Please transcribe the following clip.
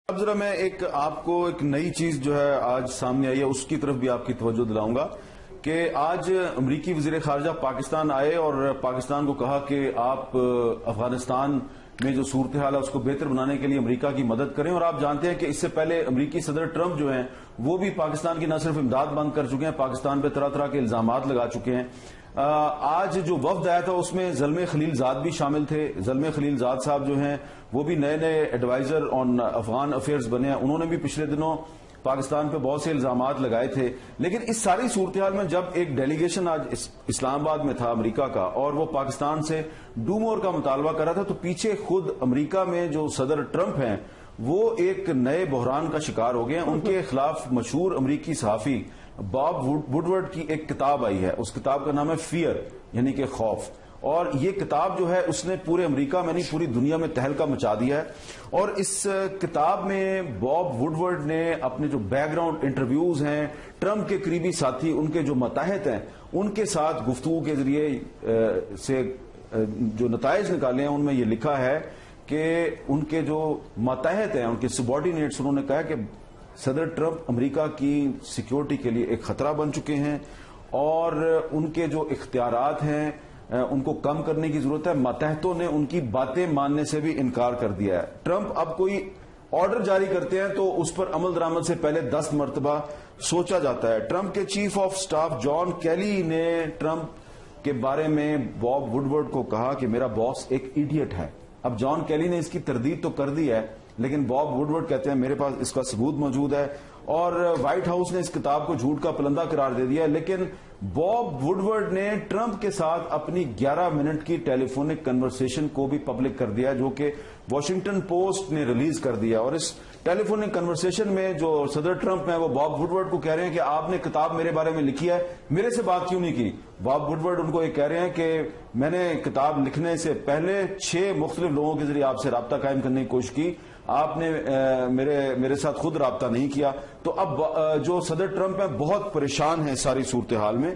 اب ذرا میں آپ کو ایک نئی چیز جو ہے آج سامنے آئی ہے اس کی طرف بھی آپ کی توجہ دلاؤں گا کہ آج امریکی وزیر خارجہ پاکستان آئے اور پاکستان کو کہا کہ آپ افغانستان میں جو صورتحال ہے اس کو بہتر بنانے کے لیے امریکہ کی مدد کریں. اور آپ جانتے ہیں کہ اس سے پہلے امریکی صدر ٹرمپ جو ہیں وہ بھی پاکستان کی نہ صرف امداد بند کر چکے ہیں، پاکستان پہ طرح طرح کے الزامات لگا چکے ہیں. آج جو وفد آیا تھا اس میں زلمے خلیل زاد بھی شامل تھے. زلمے خلیل زاد صاحب جو ہیں وہ بھی نئے ایڈوائزر آن افغان افیئرز بنے ہیں. انہوں نے بھی پچھلے دنوں پاکستان پہ بہت سے الزامات لگائے تھے. لیکن اس ساری صورتحال میں جب ایک ڈیلیگیشن آج اسلام آباد میں تھا امریکہ کا اور وہ پاکستان سے ڈو مور کا مطالبہ کر رہا تھا، تو پیچھے خود امریکہ میں جو صدر ٹرمپ ہیں وہ ایک نئے بحران کا شکار ہو گئے ہیں. ان کے خلاف مشہور امریکی صحافی باب وڈورڈ کی ایک کتاب آئی ہے. اس کتاب کا نام ہے فیئر، یعنی کہ خوف. اور یہ کتاب جو ہے اس نے پورے امریکہ میں نہیں پوری دنیا میں تہلکہ مچا دیا ہے. اور اس کتاب میں باب وڈورڈ نے اپنے جو بیک گراؤنڈ انٹرویوز ہیں، ٹرمپ کے قریبی ساتھی، ان کے جو ماتحت ہیں، ان کے ساتھ گفتگو کے ذریعے سے جو نتائج نکالے ہیں ان میں یہ لکھا ہے کہ ان کے جو ماتحت ہیں، ان کے سبارڈینیٹس، انہوں نے کہا کہ صدر ٹرمپ امریکہ کی سیکیورٹی کے لیے ایک خطرہ بن چکے ہیں اور ان کے جو اختیارات ہیں ان کو کم کرنے کی ضرورت ہے. ماتحتوں نے ان کی باتیں ماننے سے بھی انکار کر دیا ہے. ٹرمپ اب کوئی آرڈر جاری کرتے ہیں تو اس پر عمل درآمد سے پہلے 10 مرتبہ سوچا جاتا ہے. ٹرمپ کے چیف آف سٹاف جان کیلی نے ٹرمپ کے بارے میں باب وڈورڈ کو کہا کہ میرا باس ایک ایڈیٹ ہے. اب جان کیلی نے اس کی تردید تو کر دی ہے، لیکن باب وڈورڈ کہتے ہیں میرے پاس اس کا ثبوت موجود ہے. اور وائٹ ہاؤس نے اس کتاب کو جھوٹ کا پلندہ قرار دے دیا ہے. لیکن باب وڈورڈ نے ٹرمپ کے ساتھ اپنی 11 منٹ کی ٹیلی فونک کنورسیشن کو بھی پبلک کر دیا، جو کہ واشنگٹن پوسٹ نے ریلیز کر دیا. اور اس ٹیلی فونک کنورسیشن میں جو صدر ٹرمپ ہیں وہ باب وڈورڈ کو کہہ رہے ہیں کہ آپ نے کتاب میرے بارے میں لکھی ہے، میرے سے بات کیوں نہیں کی. باب وڈورڈ ان کو یہ کہہ رہے ہیں کہ میں نے کتاب لکھنے سے پہلے 6 مختلف لوگوں کے ذریعے آپ سے رابطہ قائم کرنے کی کوشش کی، آپ نے میرے ساتھ خود رابطہ نہیں کیا. تو اب جو صدر ٹرمپ ہیں بہت پریشان ہیں ساری صورتحال میں.